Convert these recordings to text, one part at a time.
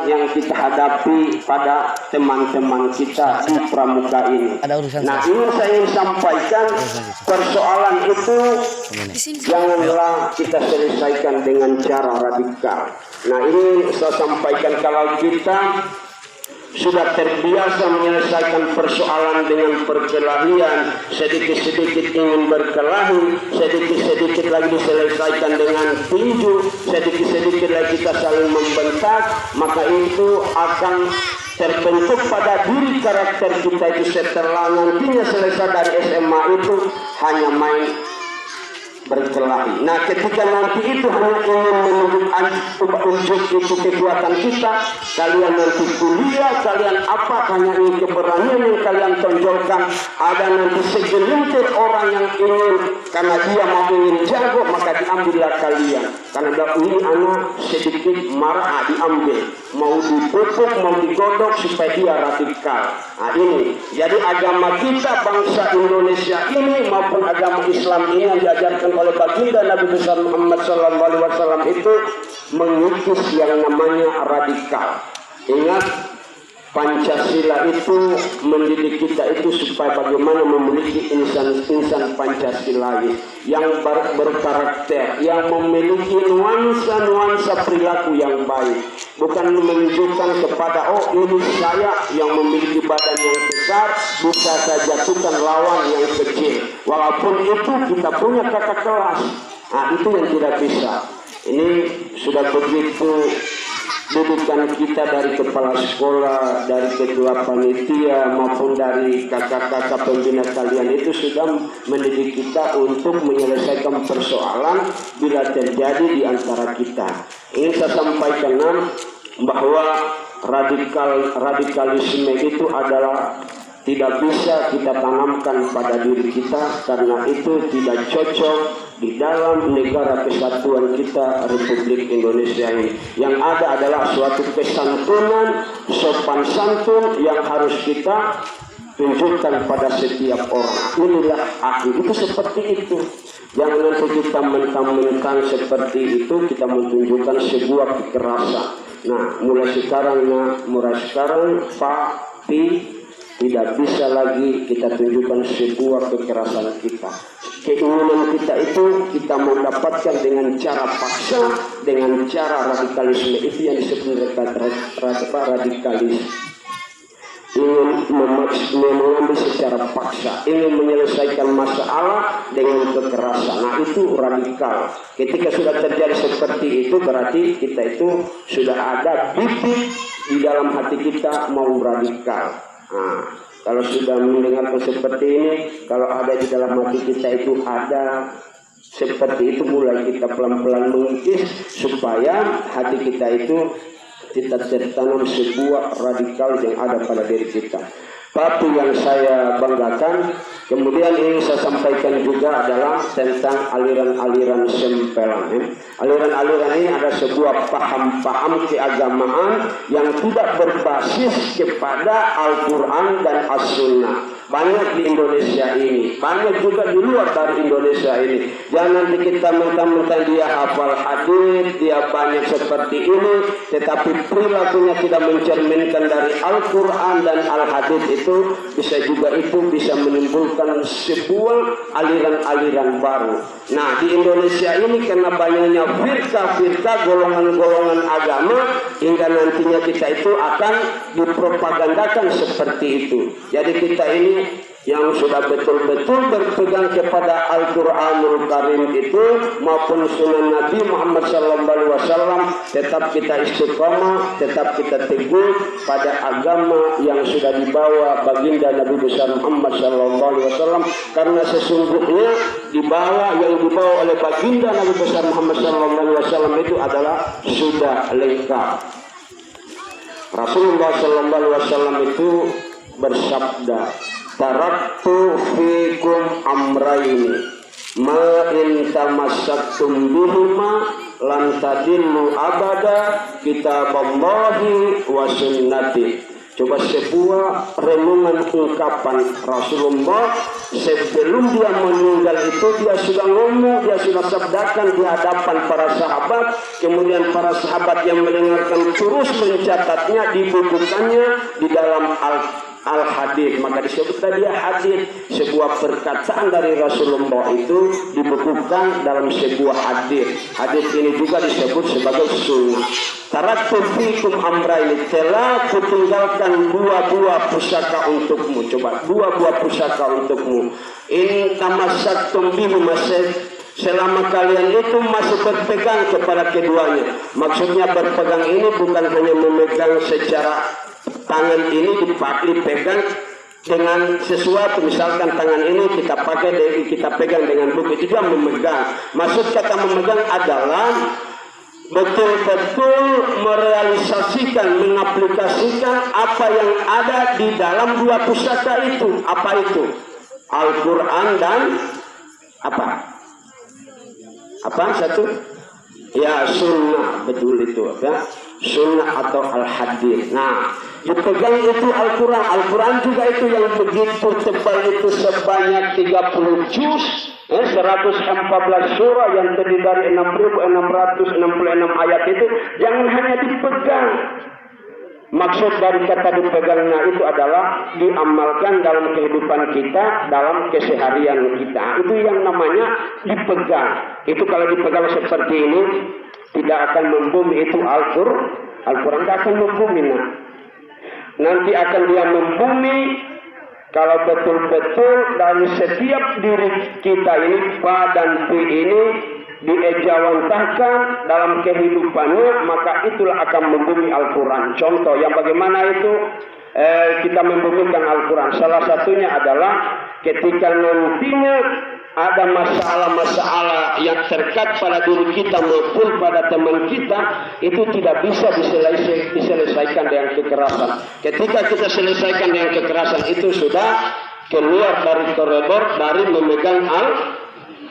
yang kita hadapi pada teman-teman kita di pramuka ini. Nah, ini saya ingin sampaikan, persoalan itu janganlah kita selesaikan dengan cara radikal. Nah, ini saya sampaikan, kalau kita sudah terbiasa menyelesaikan persoalan dengan perkelahian, sedikit-sedikit ingin berkelahi, sedikit-sedikit lagi diselesaikan dengan tinju, sedikit-sedikit lagi kita saling membentak, maka itu akan terbentuk pada diri karakter kita itu setelah nantinya selesai dari SMA itu hanya main berkelahi. Nah, ketika nanti itu hanya ingin menunjuk itu kekuatan kita, kalian nanti kuliah, kalian apa, hanya ingin keberanian yang kalian tonjolkan. Ada nanti segelintir orang yang ingin, karena dia mau ingin jago, maka diambillah kalian. Karena ini anak sedikit marah, diambil. Mau dipupuk, mau digodok supaya dia radikal. Nah, ini. Jadi agama kita, bangsa Indonesia ini maupun agama Islam ini yang diajarkan oleh baginda Nabi besar Muhammad SAW itu mengikis yang namanya radikal. Ingat, Pancasila itu mendidik kita itu supaya bagaimana memiliki insan-insan Pancasilawi yang berkarakter, yang memiliki nuansa-nuansa perilaku yang baik, bukan menunjukkan kepada oh ini saya yang memiliki badan yang besar bisa saya jatuhkan lawan yang kecil, walaupun itu kita punya kakak kelas. Nah, itu yang tidak bisa. Ini sudah begitu didikan kita dari kepala sekolah, dari ketua panitia maupun dari kakak-kakak pembina kalian itu sudah mendidik kita untuk menyelesaikan persoalan bila terjadi di antara kita. Ingin saya sampaikan bahwa radikalisme itu adalah tidak bisa kita tanamkan pada diri kita, karena itu tidak cocok di dalam negara kesatuan kita Republik Indonesia ini. Yang ada adalah suatu kesantunan, sopan santun yang harus kita tunjukkan pada setiap orang. Inilah akhlak itu seperti itu. Jangan nanti kita mentang-mentang seperti itu kita menunjukkan sebuah kekerasan. Nah, mulai sekarang Pak Pi, tidak bisa lagi kita tunjukkan sebuah kekerasan kita. Keinginan kita itu kita mendapatkan dengan cara paksa, dengan cara radikalisme. Itu yang disebut radikalis. Ingin mengambil secara paksa, ingin menyelesaikan masalah dengan kekerasan. Nah, itu radikal. Ketika sudah terjadi seperti itu, berarti kita itu sudah ada bibit di dalam hati kita mau radikal. Nah, kalau sudah mendengar seperti ini, kalau ada di dalam hati kita itu ada seperti itu, mulai kita pelan-pelan mengikis supaya hati kita itu tidak tertanam sebuah radikal yang ada pada diri kita. Tapi yang saya banggakan, kemudian ini saya sampaikan juga adalah tentang aliran-aliran sempelan. Aliran-aliran ini ada sebuah paham-paham keagamaan yang tidak berbasis kepada Al-Quran dan As-Sunnah. Banyak di Indonesia ini, banyak juga di luar dari Indonesia ini. Jangan kita mentang-mentang dia hafal hadis, dia banyak seperti ini, tetapi perilakunya tidak mencerminkan dari Al-Quran dan Al-Hadis itu bisa menimbulkan sebuah aliran-aliran baru. Nah, di Indonesia ini karena banyaknya firqah-firqah, golongan-golongan agama, hingga nantinya kita itu akan dipropagandakan seperti itu. Jadi kita ini yang sudah betul-betul berpegang kepada Al-Quranul Karim itu maupun sunnah Nabi Muhammad SAW, tetap kita istiqomah, tetap kita teguh pada agama yang sudah dibawa baginda Nabi besar Muhammad SAW, karena sesungguhnya yang dibawa oleh baginda Nabi besar Muhammad SAW itu adalah sudah lengkap. Rasulullah SAW itu bersabda, taraktu fikum amraini ma in tamassaktum bihima lan tadillu abada kitaballahi wa sunnati. Coba sebuah renungan ungkapan Rasulullah sebelum dia meninggal itu dia sudah ngomong, dia sudah sabdakan di hadapan para sahabat. Kemudian para sahabat yang mendengarkan terus mencatatnya, dibukukannya di dalam Al-Hadith. Maka disebut tadi hadith, sebuah perkataan dari Rasulullah itu dibukukan dalam sebuah hadith. Hadith ini juga disebut sebagai sunnah. Taraktu fikum amraini, telah kutinggalkan dua buah pusaka untukmu. Coba, dua buah pusaka untukmu. In tamassaktum bihi masih, selama kalian itu masih berpegang kepada keduanya. Maksudnya berpegang ini bukan hanya memegang secara tangan ini dipegang dengan sesuatu, misalkan tangan ini kita pakai, kita pegang dengan buku, itu juga memegang. Maksud kata memegang adalah betul-betul merealisasikan, mengaplikasikan apa yang ada di dalam dua pusaka itu. Apa itu? Al-Quran dan apa? Apa satu? Ya, sunnah, betul itu ya. Sunnah atau al-hadith. Nah, dipegang itu Al-Quran. Al-Quran juga itu yang begitu tebal itu, sebanyak 30 juz, 114 surah yang terdiri dari 6.666 ayat itu. Jangan hanya dipegang. Maksud dari kata dipegangnya itu adalah diamalkan dalam kehidupan kita, dalam keseharian kita. Itu yang namanya dipegang. Itu kalau dipegang seperti ini, tidak akan membumi itu Al-Quran tidak akan membumi. Nanti akan dia membumi kalau betul-betul dari setiap diri kita ini, pa dan pi ini diejawantahkan dalam kehidupannya, maka itulah akan membumi Al-Quran. Contoh yang bagaimana itu kita membumikan Al-Quran, salah satunya adalah ketika nantinya ada masalah-masalah yang terkait pada diri kita maupun pada teman kita, itu tidak bisa diselesaikan dengan kekerasan. Ketika kita selesaikan dengan kekerasan, itu sudah keluar dari koridor dari memegang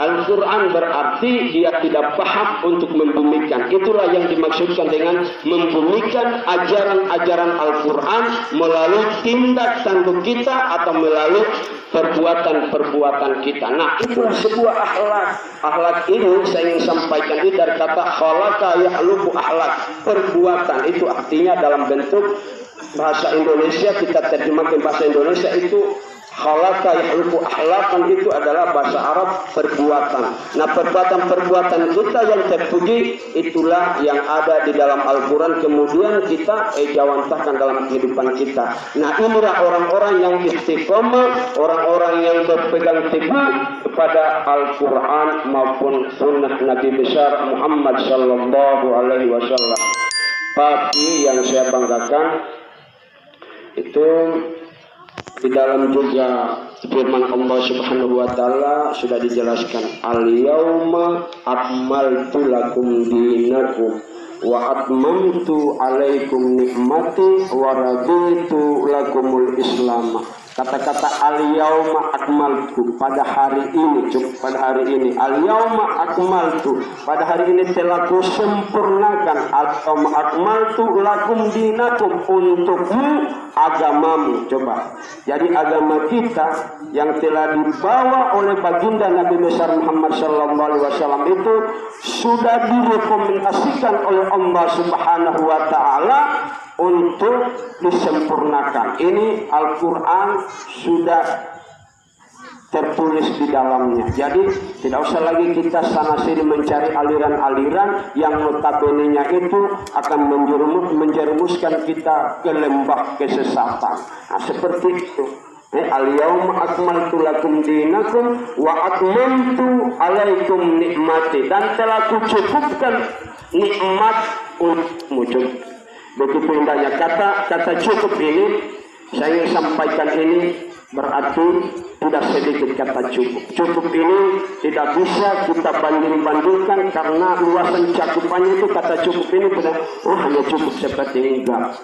Al-Quran, berarti dia tidak paham untuk membumikan. Itulah yang dimaksudkan dengan membumikan ajaran-ajaran Al-Quran melalui tindak tanduk kita atau melalui perbuatan-perbuatan kita. Nah, itulah sebuah akhlak. Akhlak ini saya ingin sampaikan itu dari kata khalaqa ya'luqu akhlak. Perbuatan itu artinya dalam bentuk bahasa Indonesia, kita terjemahkan bahasa Indonesia itu khalaqa ya'luqu akhlaqan, itu adalah bahasa Arab perbuatan. Nah, perbuatan-perbuatan kita yang terpuji itulah yang ada di dalam Al-Quran, kemudian kita ejawantahkan dalam kehidupan kita. Nah, inilah orang-orang yang istiqomah, orang-orang yang berpegang teguh kepada Al-Quran maupun sunnah Nabi besar Muhammad sallallahu alaihi wasallam. Tapi yang saya banggakan itu di dalam juga firman Allah Subhanahu wa taala sudah dijelaskan, al-yauma akmaltu lakum dinakum wa atmamtu alaikum nikmati wa raditu lakumul Islam. Kata-kata al-yauma akmaltu, pada hari ini, pada hari ini, al-yauma akmaltu, pada hari ini telah ku sempurnakan, al-yauma akmaltu lakum dinakum, untukmu agamamu. Coba, jadi agama kita yang telah dibawa oleh baginda Nabi besar Muhammad sallallahu alaihi wasallam itu sudah direkomendasikan oleh Allah Subhanahu wa taala untuk disempurnakan. Ini Al-Quran sudah tertulis di dalamnya. Jadi tidak usah lagi kita sana sini mencari aliran-aliran yang notabene-nya itu akan menjerumuskan kita ke lembah kesesatan. Nah, seperti itu. Al-yauma akmaltu lakum dinakum wa atmamtu alaikum nikmati, dan telah kucukupkan nikmat untukmu. Begitu indahnya kata cukup ini. Saya ingin sampaikan ini berarti tidak sedikit kata cukup. Cukup ini tidak bisa kita banding-bandingkan karena luasan cakupannya itu. Kata cukup ini benar, hanya cukup seperti ini, enggak.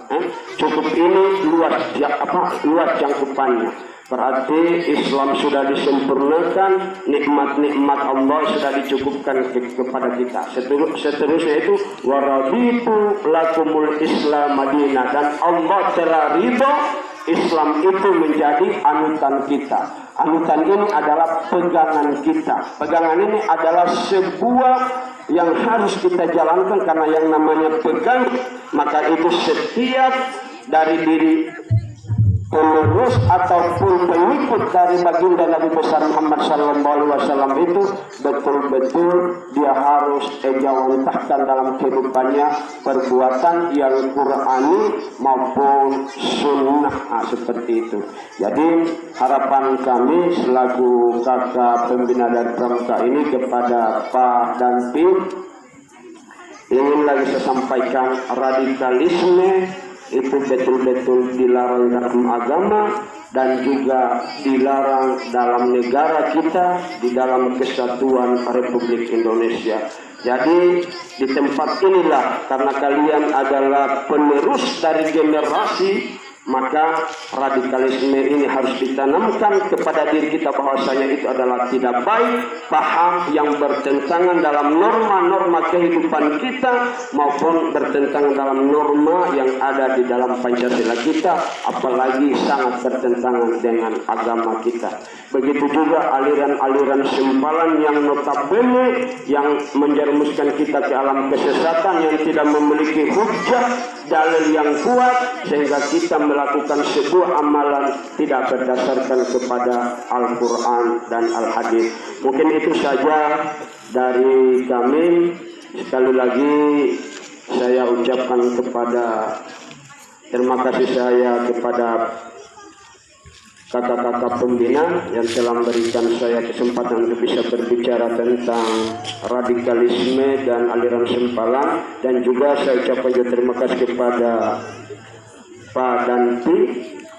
Cukup ini luas jangkupannya. Berarti Islam sudah disempurnakan, nikmat-nikmat Allah sudah dicukupkan kepada kita. Seterusnya itu waraditu lakumul Islam Madinah, dan Allah telah ridho Islam itu menjadi anutan kita. Anutan ini adalah pegangan kita. Pegangan ini adalah sebuah yang harus kita jalankan, karena yang namanya pegang, maka itu setiap dari diri penerus ataupun pengikut dari baginda Nabi besar Muhammad SAW itu betul-betul dia harus ejawantahkan dalam kehidupannya perbuatan yang Qur'ani maupun sunnah, seperti itu. Jadi harapan kami selaku kakak pembina dari pramuka ini kepada Pak dan Pip, ingin lagi saya sampaikan, radikalisme itu betul-betul dilarang dalam agama dan juga dilarang dalam negara kita, di dalam kesatuan Republik Indonesia. Jadi di tempat inilah, karena kalian adalah penerus dari generasi, maka radikalisme ini harus ditanamkan kepada diri kita bahwasanya itu adalah tidak baik, paham yang bertentangan dalam norma-norma kehidupan kita maupun bertentangan dalam norma yang ada di dalam Pancasila kita, apalagi sangat bertentangan dengan agama kita. Begitu juga aliran-aliran sempalan yang notabene yang menjerumuskan kita ke alam kesesatan, yang tidak memiliki hujah dalil yang kuat, sehingga kita melakukan sebuah amalan tidak berdasarkan kepada Al-Quran dan Al-Hadis. Mungkin itu saja dari kami. Sekali lagi saya ucapkan terima kasih saya kepada kakak-kakak pembina yang telah memberikan saya kesempatan untuk bisa berbicara tentang radikalisme dan aliran sempalan, dan juga saya ucapkan juga terima kasih kepada Pak Danti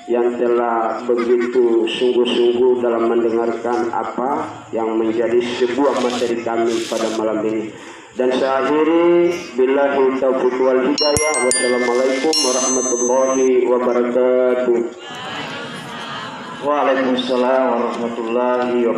yang telah begitu sungguh-sungguh dalam mendengarkan apa yang menjadi sebuah materi kami pada malam ini. Dan saya akhiri, billahi taufiq wal hidayah. Wassalamualaikum warahmatullahi wabarakatuh. Waalaikumsalam warahmatullahi wabarakatuh.